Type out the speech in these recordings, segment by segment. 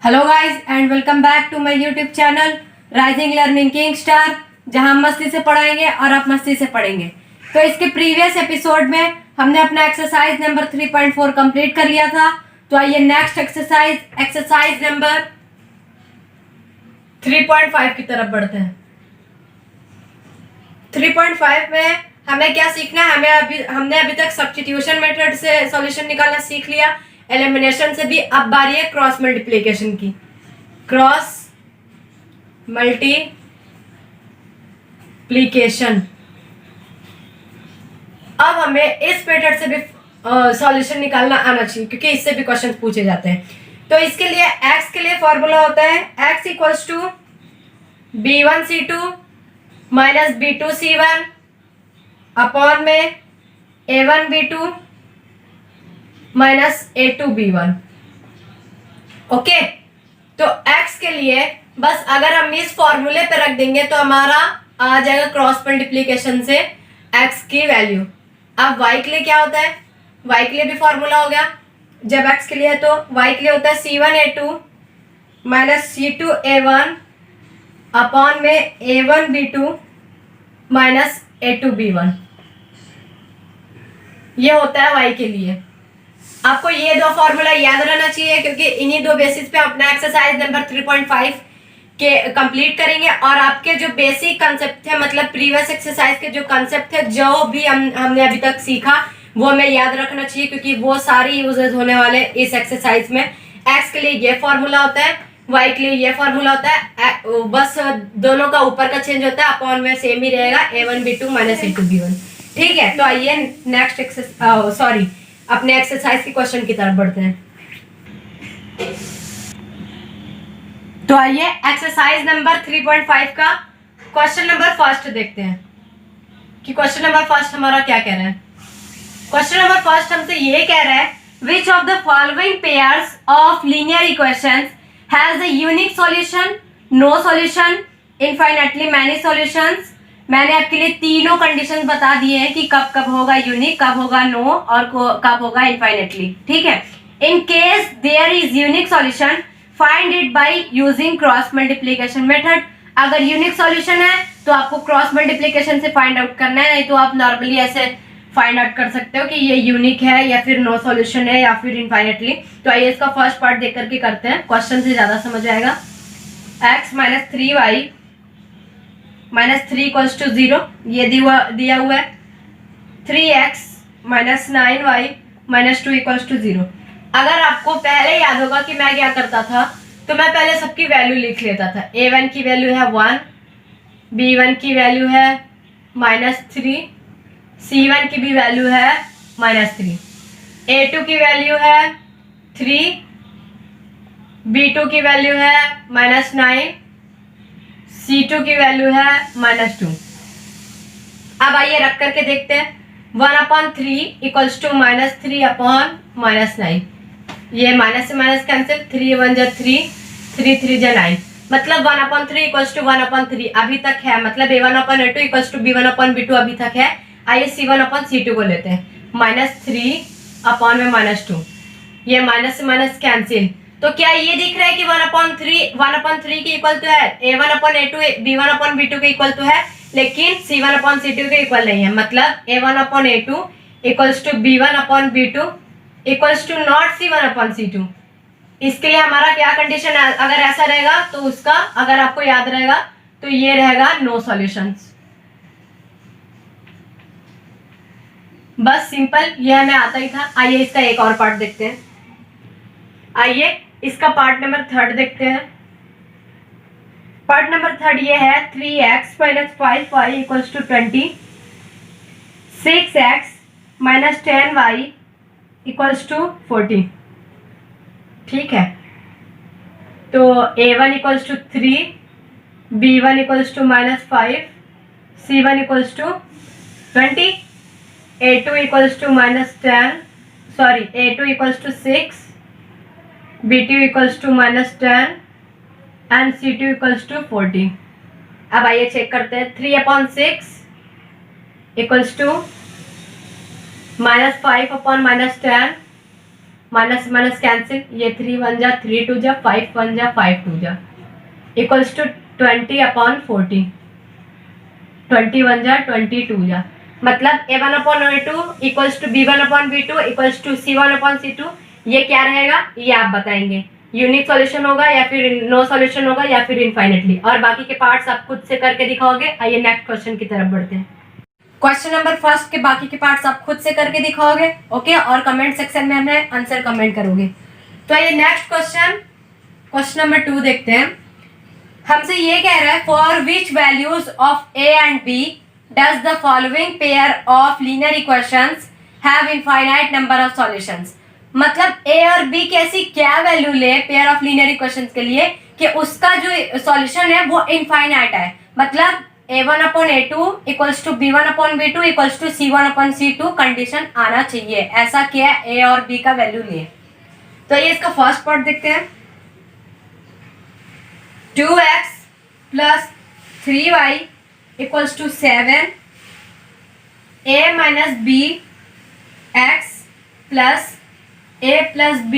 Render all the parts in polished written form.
Hello guys and welcome back to my YouTube channel rising learning king star, जहां हम मस्ती से पढ़ाएंगे और आप मस्ती से पढ़ेंगे। तो इसके प्रीवियस एपिसोड में हमने अपना एक्सरसाइज नंबर 3.4 कंप्लीट कर लिया था। तो आइए नेक्स्ट एक्सरसाइज नंबर 3.5 की तरफ बढ़ते हैं। 3.5 में हमें क्या सीखना है? हमने अभी तक सब्स्टिट्यूशन मेथड से सॉल्यूशन निकालना सीख लिया, एलिमिनेशन से भी। अब बारी है क्रॉस मल्टीप्लिकेशन की। क्रॉस मल्टीप्लिकेशन, अब हमें इस मेथड से भी सॉल्यूशन निकालना आना चाहिए, क्योंकि इससे भी क्वेश्चन पूछे जाते हैं। तो इसके लिए x के लिए फॉर्मूला होता है x equals to b1c2 minus b2c1 upon में a1b2 माइनस a2b1। ओके, तो x के लिए बस अगर हम इस फॉर्मूले पे रख देंगे तो हमारा आ जाएगा क्रॉस मल्टीप्लिकेशन से x की वैल्यू। अब y के लिए क्या होता है? y के लिए भी फॉर्मूला हो गया। जब x के लिए है तो y के लिए होता है c1a2 माइनस c2a1 अपॉन में a1b2 माइनस a2b1। ये होता है y के लिए। आपको ये दो फॉर्मूला याद रहना चाहिए, क्योंकि इन्हीं दो बेसिस पे अपना एक्सरसाइज नंबर 3.5 के कंप्लीट करेंगे। और आपके जो बेसिक कंसेप्ट थे, मतलब प्रीवियस एक्सरसाइज के जो कंसेप्ट थे, जो भी हमने अभी तक सीखा, वो हमें याद रखना चाहिए, क्योंकि वो सारी यूजेस होने वाले इस एक्सरसाइज में। एक्स के लिए ये फॉर्मूला होता है, वाई के लिए ये फॉर्मूला होता है, बस दोनों का ऊपर का चेंज होता है, अपॉन में सेम ही रहेगा, a1b2 माइनस a2b1। ठीक है, तो आइए नेक्स्ट अपने एक्सरसाइज के क्वेश्चन की तरफ बढ़ते हैं। तो आइए एक्सरसाइज नंबर 3.5 का क्वेश्चन नंबर फर्स्ट देखते हैं कि क्वेश्चन नंबर फर्स्ट हमारा क्या कह रहा है। क्वेश्चन नंबर फर्स्ट हमसे ये कह रहा है, which of the following pairs of linear equations has a unique solution, no solution, infinitely many solutions. मैंने आपके लिए तीनों कंडीशंस बता दिए हैं कि कब कब होगा यूनिक, कब होगा नो और कब होगा इनफाइनाइटली। ठीक है, in case there is unique solution find it by using cross multiplication method. अगर यूनिक सॉल्यूशन है तो आपको क्रॉस मल्टीप्लिकेशन से फाइंड आउट करना है, नहीं तो आप नॉर्मली ऐसे फाइंड आउट कर सकते हो कि ये यूनिक है या फिर नो सॉल्यूशन है या फिर इनफाइनाइटली। तो आइए इसका फर्स्ट पार्ट देख करके करते हैं, क्वेश्चन से ज्यादा समझ आएगा। x minus 3y minus 3 equals to 0, ये दिया हुआ है। 3x minus 9y minus 2 equals to 0। अगर आपको पहले याद होगा कि मैं क्या करता था, तो मैं पहले सबकी वैल्यू लिख लेता था। a1 की वैल्यू है 1, b1 की वैल्यू है माइनस 3, c1 की भी वैल्यू है माइनस 3, a2 की वैल्यू है 3, b2 की वैल्यू है माइनस 9, c2 की वैल्यू है माइनस 2। अब आइए रख करके देखते हैं। 1/3 equals to minus 3 upon minus 9। ये माइनस से माइनस कैंसिल, 3 1 जा 3, 3 3 जा 9, मतलब 1/3 इक्वल्स टू 1/3 अभी तक है, मतलब a1/a2 इक्वल्स टू b1/b2 अभी तक है। आइए c1/c2 को लेते हैं, माइनस 3 अपॉन में माइनस 2, ये माइनस से माइनस कैंसिल। तो क्या ये दिख रहा है कि 1/3 के इक्वल तो है, a1/a2 b1/b2 के इक्वल तो है, लेकिन c1/c2 के इक्वल नहीं है। मतलब a1/a2 equals to b1/b2 equals to not c1/c2। इसके लिए हमारा क्या कंडीशन है? अगर ऐसा रहेगा तो उसका, अगर आपको याद रहेगा तो ये रहेगा नो सॉल्यूशंस। बस सिंपल, ये हमें आता ही था। आइए इसका एक और पार्ट देखते हैं। आइए इसका पार्ट नंबर 3 देखते हैं। पार्ट नंबर 3 ये है 3x minus 5y equals to 20, 6x minus 10y equals to 40। ठीक है, तो a1 equals to 3, b1 equals to minus 5, c1 equals to 20, a2 equals to minus 10, sorry a2 equals to 6, b2 equals to minus 10 and c2 equals to 40। अब आइए check करते हैं। 3/6 equals to minus 5 upon minus 10 minus minus cancel, ये 3 1 जा 3 2 जा 5 1 जा 5 2 जा equals to 20/40, 21 जा 22 जा, मतलब a1/a2 equals to b1/b2 equals to c1/c2। ये क्या रहेगा ये आप बताएंगे, यूनिक सॉल्यूशन होगा या फिर नो सॉल्यूशन होगा या फिर इनफाइनेटली, और बाकी के पार्ट्स आप खुद से करके दिखाओगे। आइए नेक्स्ट क्वेश्चन की तरफ बढ़ते हैं। क्वेश्चन नंबर फर्स्ट के बाकी के पार्ट्स आप खुद से करके दिखाओगे, ओके, और कमेंट सेक्शन में हमें आंसर कमेंट करोगे। तो आइए नेक्स्ट क्वेश्चन नंबर 2 देखते हैं। हमसे ये कह रहा है for which values of a and b does the following pair of linear equations have infinite number of solutions. मतलब a और b की ऐसी क्या वैल्यू ले पेयर ऑफ लीनियर इक्वेशंस के लिए कि उसका जो सॉल्यूशन है वो इनफाइनाइट है, मतलब a1/a2 equals to b1/b2 equals to c1/c2 condition आना चाहिए। ऐसा क्या है a और b का वैल्यू ले। तो ये इसका फर्स्ट पार्ट देखते हैं। 2x plus 3y equals to 7, a minus b x plus a plus b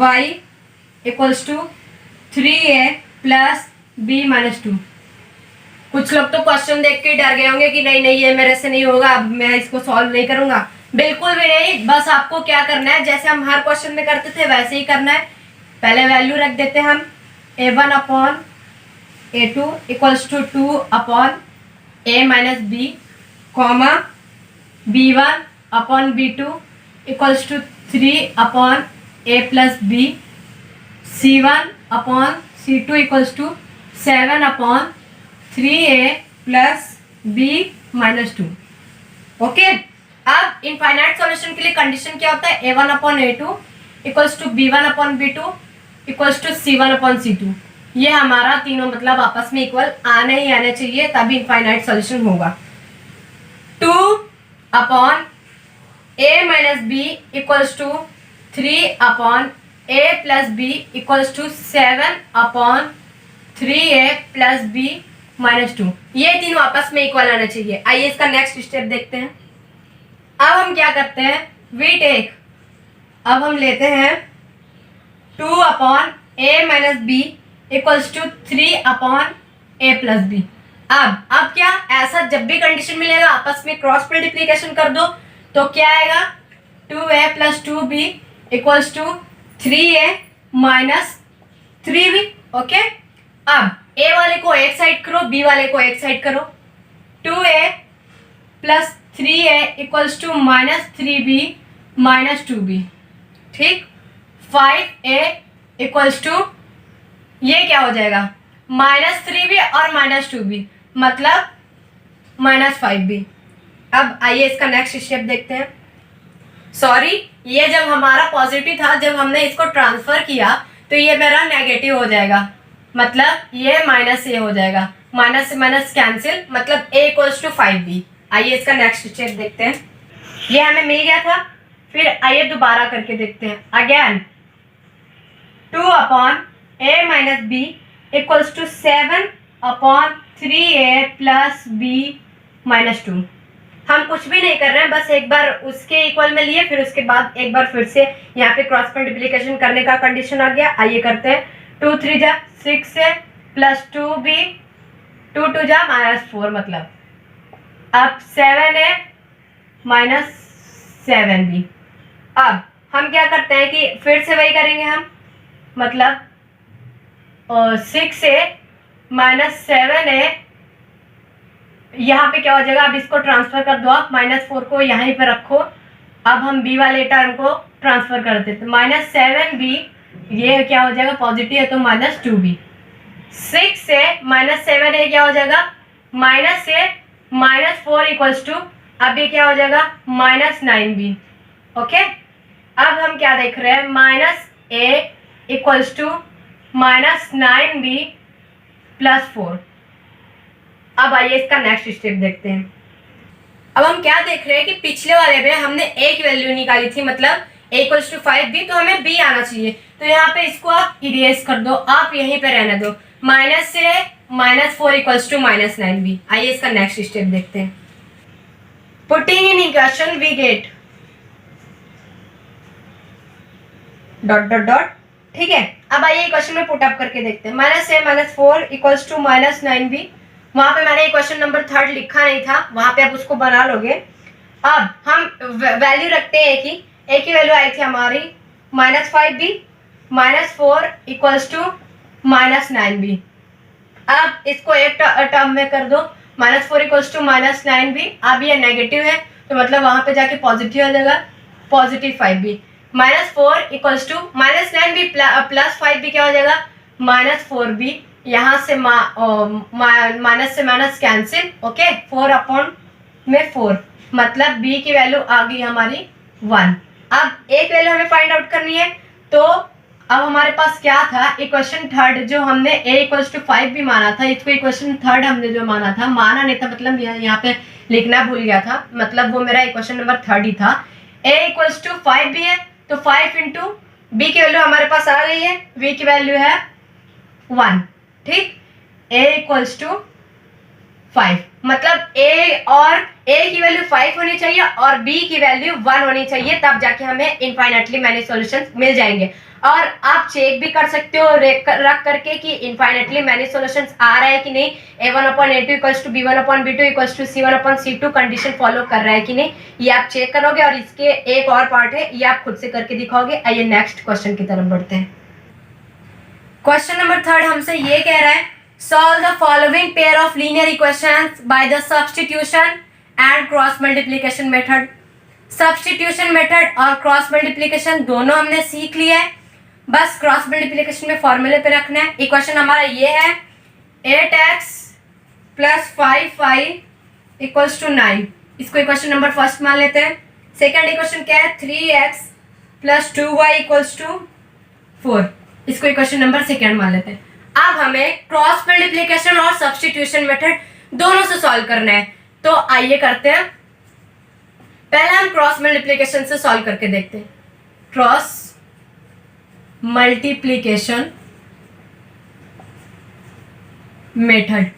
y equals to 3a plus b minus 2। कुछ लोग तो क्वेश्चन देख के डर गए होंगे कि नहीं नहीं ये मेरे से नहीं होगा, अब मैं इसको सॉल्व नहीं करूंगा। बिल्कुल भी नहीं, बस आपको क्या करना है जैसे हम हर क्वेश्चन में करते थे वैसे ही करना है। पहले वैल्यू रख देते हैं हम a1/a2 equals to 2/a minus b, comma b1/b2 equals to 3/a plus b, c1/c2 equals to 7/3a plus b minus 2। Okay, अब इनफाइनाइट सॉल्यूशन के लिए कंडीशन क्या होता है, a1/a2 equals to b1/b2 equals to c1/c2। ये हमारा तीनों मतलब आपस में इक्वल आने ही आने चाहिए, तभी इनफाइनाइट सॉल्यूशन होगा। 2/a minus b equals to 3/a plus b equals to 7/3a plus b minus 2। ये तीनों आपस में इक्वल आना चाहिए। आइए इसका नेक्स्ट स्टेप देखते हैं। अब हम क्या करते हैं, अब हम लेते हैं 2/a minus b equals to 3/a plus b। अब क्या, ऐसा जब भी कंडीशन मिलेगा आपस में क्रॉस मल्टीप्लीकेशन कर दो तो क्या आएगा, 2a plus 2b equals to 3a minus 3b। Okay, अब a वाले को एक साइड करो, b वाले को एक साइड करो। 2a plus 3a equals to minus 3b minus 2b। ठीक, 5a इक्वल्स टू ये क्या हो जाएगा, माइनस 3b और माइनस 2b, मतलब माइनस 5b। अब आइए इसका नेक्स्ट स्टेप देखते हैं। सॉरी, ये जब हमारा पॉजिटिव था, जब हमने इसको ट्रांसफर किया तो ये मेरा नेगेटिव हो जाएगा, मतलब ये माइनस ए हो जाएगा, माइनस से माइनस कैंसिल, मतलब a इक्वल्स टू 5b। आइए इसका नेक्स्ट स्टेप देखते हैं। ये हमें मिल गया था, फिर आइए दोबारा करके देखते हैं। Again 2/a minus b equals to 7/3a plus b minus 2। हम कुछ भी नहीं कर रहे हैं, बस एक बार उसके इक्वल में लिए, फिर उसके बाद एक बार फिर से यहाँ पे क्रॉस मल्टीप्लिकेशन करने का कंडीशन आ गया। आइए करते हैं। 2 3 जा 6a प्लस 2b, 2 2 जा माइनस 4, मतलब अब 7a माइनस 7b। अब हम क्या करते हैं कि फिर से वही करेंगे हम, मतलब 6a माइनस 7a, यहाँ पे क्या हो जाएगा, अब इसको ट्रांसफर कर दो आप, -4 को यहीं पे रखो। अब हम b वाले टर्म को ट्रांसफर कर देते, -7b, ये क्या हो जाएगा, पॉजिटिव है तो -2b। 6a माइनस 7a क्या हो जाएगा, -a माइनस 4 इक्वल्स टू, अब ये क्या हो जाएगा, -9b। ओके, अब हम क्या देख रहे हैं, -a equals to -9b plus 4। अब आइए इसका नेक्स्ट स्टेप देखते हैं। अब हम क्या देख रहे हैं कि पिछले वाले में हमने a की वैल्यू निकाली थी, मतलब a इक्वल्स टू 5b, तो हमें b आना चाहिए। तो यहाँ पे इसको आप इरेज कर दो, आप यहीं पे रहने दो, -a -4 इक्वल्स टू -9b। आइए इसका नेक्स्ट स्टेप देखते हैं। Putting in equation we get dot dot dot. ठीक है, अब आइए क्वेश्चन में पुट अप करके देखते हैं। -4 इक्वल्स टू -9b। वहां पे मैंने क्वेश्चन नंबर 3 लिखा नहीं था, वहां पे आप उसको बना लोगे। अब हम वैल्यू रखते हैं एक ही वैल्यू आई थी हमारी -5b, -4 इक्वल्स टू -9b। अब इसको एक टर्म में कर दो, -4 इक्वल्स टू -9b। अब ये नेगेटिव है तो मतलब वहां पे जाके पॉजिटिव आ जाएगा, +5b। -4 equals to -9b plus 5b क्या हो जाएगा, -4b। यहाँ से माइनस से माइनस कैंसिल, ओके, 4 अपॉन में 4, मतलब b की वैल्यू आ गई हमारी 1। अब एक वैल्यू हमें फाइंड आउट करनी है, तो अब हमारे पास क्या था, इक्वेशन थर्ड जो हमने a इक्वल्स टू 5 भी माना था, इसको इक्वेशन थर्ड हमने जो माना था, माना नहीं था मतलब यहाँ पे लिखना भूल गया था, मतलब वो मेरा इक्वेशन नंबर 3 ही था। a इक्वल्स टू 5 भी है तो 5 इंटू b की वैल्यू हमारे पास आ गई है, v की वैल्यू है 1। ठीक, a इक्वल्स टू 5, मतलब a की वैल्यू 5 होनी चाहिए और b की वैल्यू 1 होनी चाहिए, तब जाके हमें इनफाइनाइटली मैनी सॉल्यूशंस मिल जाएंगे। और आप चेक भी कर सकते हो रख करके कि इनफाइनाइटली मैनी सॉल्यूशंस आ रहा है कि नहीं, a1/a2 equals to b1/b2 equals to c1/c2 condition follow कर रहा है कि नहीं, ये आप चेक करोगे। और इसके एक और पार्ट है, ये आप खुद से करके दिखाओगे। आइए नेक्स्ट क्वेश्चन की तरफ बढ़ते हैं। क्वेश्चन नंबर 3 हमसे ये कह रहा है, solve the following pair of linear equations by the substitution and cross multiplication method। Substitution method और क्रॉस मल्टीप्लिकेशन दोनों हमने सीख लिया है, बस क्रॉस मल्टीप्लिकेशन में फॉर्मूले पे रखना है। इक्वेशन हमारा ये है 8x plus 5y equals to 9। इसको इक्वेशन नंबर फर्स्ट मान लेते हैं। सेकेंड इक्वेशन क्या है, 3x plus 2y equals to 4। इसको इक्वेशन नंबर सेकेंड मान लेते हैं। अब हमें क्रॉस मल्टीप्लिकेशन और सब्स्टिट्यूशन मेथड दोनों से सॉल्व करना है, तो आइए करते हैं। पहले हम क्रॉस मल्टीप्लिकेशन से सॉल्व करके देखते हैं। क्रॉस मल्टीप्लिकेशन मेथड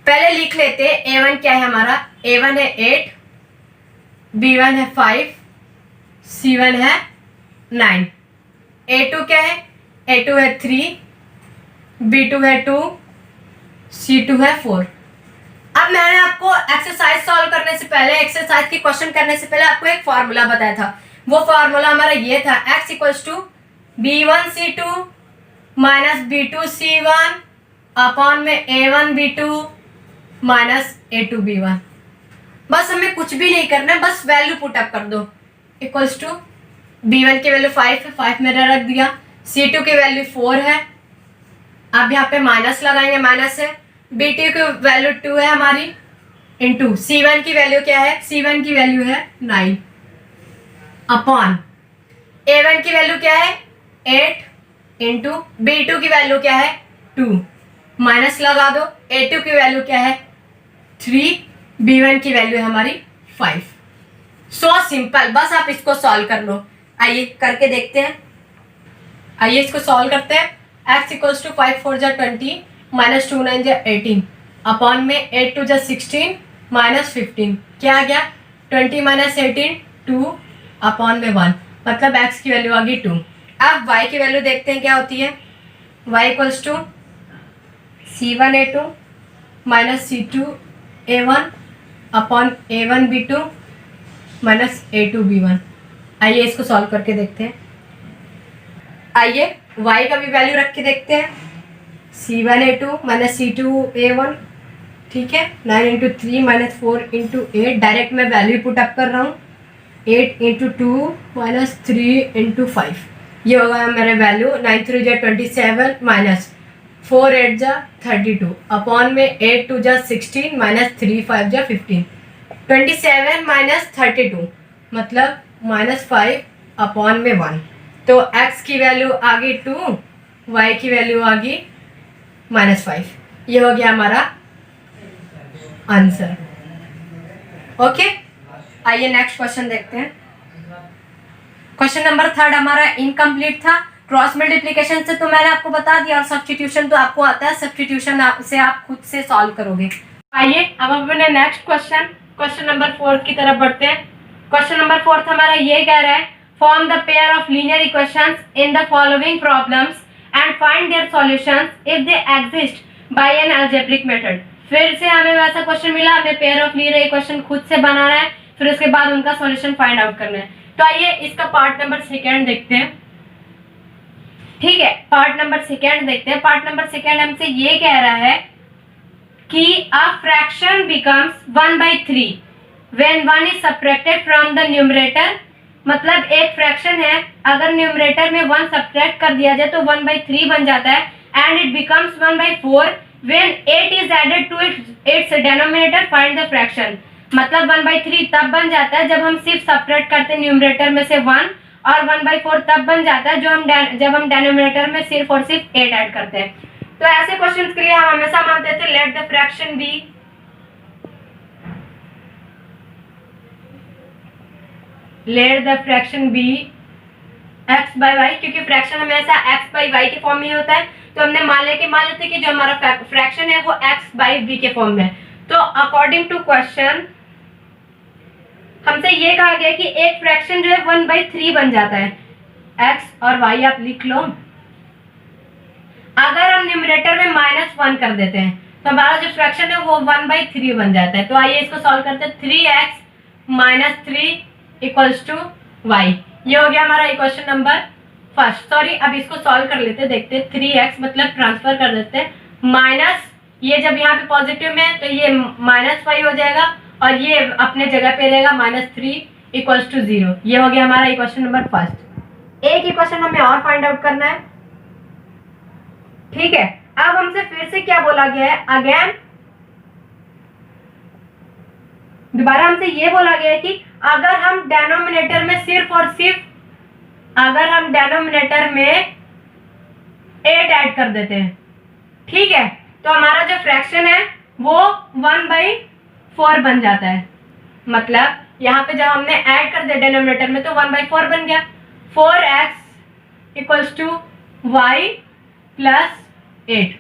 पहले लिख लेते हैं। a1 क्या है हमारा, a1 है 8, b1 है 5, c1 है 9। a2 क्या है, a2 है 3, b2 है 2, c2 है 4। अब मैंने आपको एक्सरसाइज सॉल्व करने से पहले, एक्सरसाइज की क्वेश्चन करने से पहले आपको एक फॉर्मूला बताया था। वो फॉर्मूला हमारा ये था, x equals to b1c2 minus b2c1 upon में a1b2 माइनस a2b1। बस हमें कुछ भी नहीं करना है, बस वैल्यू पुट अप कर दो। इक्वल्स टू b1 की वैल्यू 5 है, 5 मेरा रख दिया। c2 की वैल्यू 4 है, अब यहाँ पे माइनस लगाएंगे, माइनस है। b2 की वैल्यू 2 है हमारी, इंटू c1 की वैल्यू क्या है, c1 की वैल्यू है 9 अपॉन a1 की वैल्यू क्या है 8 इंटू b2 की वैल्यू क्या है 2, माइनस लगा दो। a2 की वैल्यू क्या है 3, b1 की वैल्यू है हमारी 5। सो सिंपल, बस आप इसको सॉल्व कर लो। आइए करके देखते हैं। आइए इसको सॉल्व करते हैं। x इक्वल्स टू 5 4 जा 20 माइनस 2 9 जा 18 अपॉन में 8 2 जा 16 माइनस 15 क्या आ गया 20 माइनस 18 2 अपॉन में 1, मतलब x की वैल्यू आ गई 2। अब y की वैल्यू देखते हैं क्या होती है। y equals to c1a2 minus c2a1 upon a1b2 minus a2b1। आइए इसको सॉल्व करके देखते हैं। आइए y का भी वैल्यू रख के देखते हैं। c1a2 माइनस c2a1, ठीक है, 9 इंटू 3 माइनस 4 इंटू 8। डायरेक्ट मैं वैल्यू पुट अप कर रहा हूँ। 8 इंटू 2 माइनस 3 इंटू 5, ये होगा मेरे वैल्यू। 9 3 जा 27 माइनस 4 8 जा 32 अपॉन में 8 2 जा 16 माइनस 3 5 जा 15। 27 माइनस 32 मतलब माइनस 5 अपॉन में 1। तो x की वैल्यू आ गई 2, y की वैल्यू आ गई -5। ये हो गया हमारा आंसर। ओके, आइए नेक्स्ट क्वेश्चन देखते हैं। क्वेश्चन नंबर 3 हमारा इनकम्प्लीट था। क्रॉस मल्टीप्लिकेशन से तो मैंने आपको बता दिया, और सब्स्टिट्यूशन तो आपको आता है, सब्स्टिट्यूशन से आप खुद से सॉल्व करोगे। आइए अब अपने नेक्स्ट क्वेश्चन नंबर 4 की तरफ बढ़ते हैं। क्वेश्चन नंबर 4 हमारा ये कह रहा है, form the pair of linear equations in the following problems and find their solutions if they exist by an algebraic method। फिर से हमें वैसा क्वेश्चन मिला, हमें पेयर ऑफ लीनियर इक्वेशन खुद से बनाना है, फिर उसके बाद उनका सॉल्यूशन फाइंड आउट करना है। तो आइए इसका पार्ट नंबर सेकेंड देखते हैं। ठीक है, पार्ट नंबर सेकेंड देखते हैं। पार्ट नंबर सेकेंड हमसे ये कह रहा है कि a fraction becomes 1/3 when 1 is subtracted from the numerator. मतलब एक फ्रैक्शन है, अगर न्यूमरेटर में 1 सब्ट्रैक्ट कर दिया जाए तो 1/3 बन जाता है, and it becomes 1/4 when 8 is added to its denominator, find the fraction. मतलब 1/3 तब बन जाता है जब हम सिर्फ सब्ट्रैक्ट करते हैं न्यूमरेटर में से 1, और 1/4 तब बन जाता है जब हम डिनोमिनेटर में सिर्फ और सिर्फ 8 ऐड करते हैं। तो ऐसे क्वेश्चंस के लिए हम हमेशा मानते थे let the fraction be x by y, क्योंकि फ्रैक्शन हमेशा x by y के फॉर्म में होता है। तो हमने मान लेते कि जो हमारा फ्रैक्शन है वो x by v के फॉर्म में। तो अकॉर्डिंग टू क्वेश्चन हमसे ये कहा गया कि एक फ्रैक्शन जो है 1/3 बन जाता है। x और y आप लिख लो। अगर हम न्यूमरेटर में -1 कर देते हैं तो हमारा जो फ्रैक्शन है वो 1/3 बन जाता है। तो आइए इसको सॉल्व करते हैं। 3x - 3 = y। ये हो गया हमारा इक्वेशन नंबर फर्स्ट। सॉरी, अब इसको सॉल्व कर लेते हैं, देखते हैं। 3x मतलब ट्रांसफर कर देते हैं, माइनस ये जब यहाँ पे पॉजिटिव में है तो ये -y हो जाएगा, और ये अपने जगह पे रहेगा -3 = 0। ये हो गया हमारा इक्वेशन नंबर फर्स्ट। एक इक्वेशन हमें और फाइंड आउट करना है। ठीक है, अब हमसे फिर से क्या बोला गया है, अगेन दोबारा हमसे ये बोला गया है कि अगर हम डिनोमिनेटर में सिर्फ और सिर्फ 8 ऐड कर देते हैं, ठीक है, तो हमारा जो फ्रैक्शन है वो 1/4 बन जाता है। मतलब यहाँ पे जब हमने ऐड कर दिया डिनोमिनेटर में तो 1/4 बन गया। 4x = y + 8,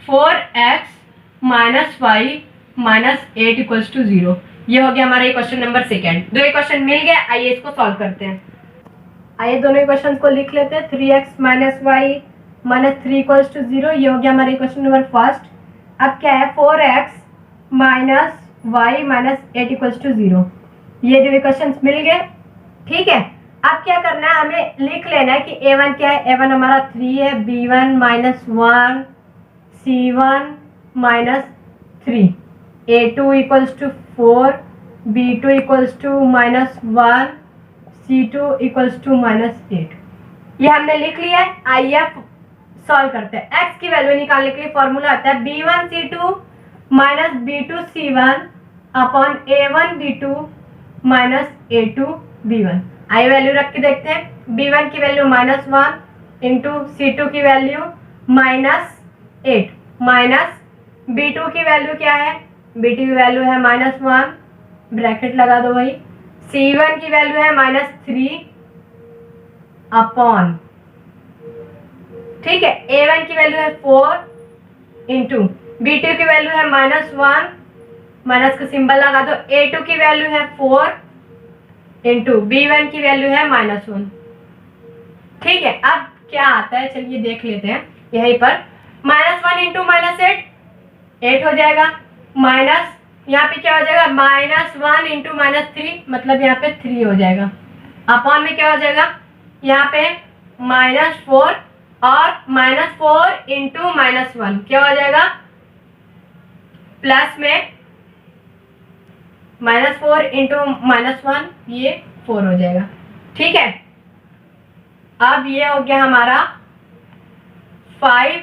4x - y - 8 = 0। ये हो गया हमारा इक्वेशन नंबर सेकेंड। दो इक्वेशन मिल गए, आइए इसको सॉल्व करते हैं। आइए दोनों इक्वेशन को लिख लेते हैं। 3x - y - 3 = 0। ये हो गया हमारा इक्वेशन नंबर फर्स्ट। अब क्या है, 4x - y - 8 = 0। ये जो इक्वेशंस मिल गए, ठीक है। अब क्या करना है, हमें लिख लेना है कि a1 क्या है। a1 हमारा 3 है, b1 - 1, c1 - 3, a2 = 4, b2 = -1, c2 = -8। ये हमने लिख लिया है। आइए सॉल्व करते हैं। x की वैल्यू निकालने के लिए फॉर्मूला आता है b1c2 - b2c1 upon a1 b2 - a2 b1। आइए वैल्यू रख के देखते हैं। b1 की वैल्यू -1 इंटू c2 की वैल्यू -8 माइनस b2 की वैल्यू क्या है, b2 की वैल्यू है -1, ब्रैकेट लगा दो भाई। c1 की वैल्यू है -3 अपॉन, ठीक है, a1 की वैल्यू है 4 इंटू b2 की वैल्यू है -1, माइनस का सिंबल लगा दो। a2 की वैल्यू है 4 इंटू b1 की वैल्यू है -1। ठीक है, अब क्या आता है चलिए देख लेते हैं। यहीं पर -1 इंटू -8 8 हो जाएगा, माइनस यहाँ पे क्या हो जाएगा -1 इंटू -3 मतलब यहाँ पे 3 हो जाएगा, अपॉन में क्या हो जाएगा यहाँ पे -4 और -4 इंटू -1 क्या हो जाएगा प्लस में -4 इंटू -1 ये 4 हो जाएगा। ठीक है, अब ये हो गया हमारा 5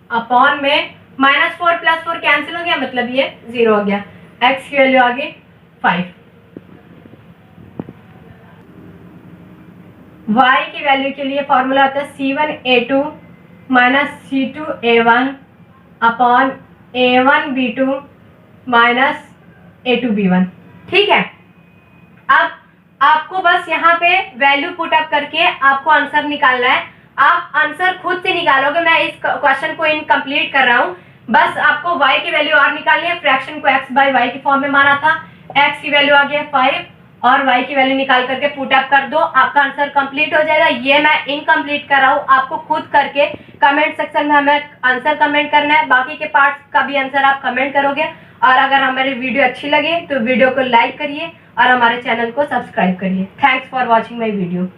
अपॉन में -4 + 4 कैंसिल हो गया मतलब ये 0 हो गया। x की वैल्यू आ गई 5। y की वैल्यू के लिए फॉर्मूला आता है c1a2 - c2a1 upon a1b2 - a2b1। ठीक है, अब आपको बस यहाँ पे वैल्यू पुट अप करके आपको आंसर निकालना है। आप आंसर खुद से निकालोगे, मैं इस क्वेश्चन को इनकम्प्लीट कर रहा हूँ। बस आपको y की वैल्यू और निकालनी है। फ्रैक्शन को x बाय y के फॉर्म में माना था, x की वैल्यू आ गया 5 और y की वैल्यू निकाल करके पुट अप कर दो, आपका आंसर कंप्लीट हो जाएगा। ये मैं इनकम्प्लीट कर रहा हूँ, आपको खुद करके कमेंट सेक्शन में हमें आंसर कमेंट करना है, बाकी के पार्ट्स का भी आंसर आप कमेंट करोगे। और अगर हमारी वीडियो अच्छी लगे तो वीडियो को लाइक करिए और हमारे चैनल को सब्सक्राइब करिए। Thanks for watching my video.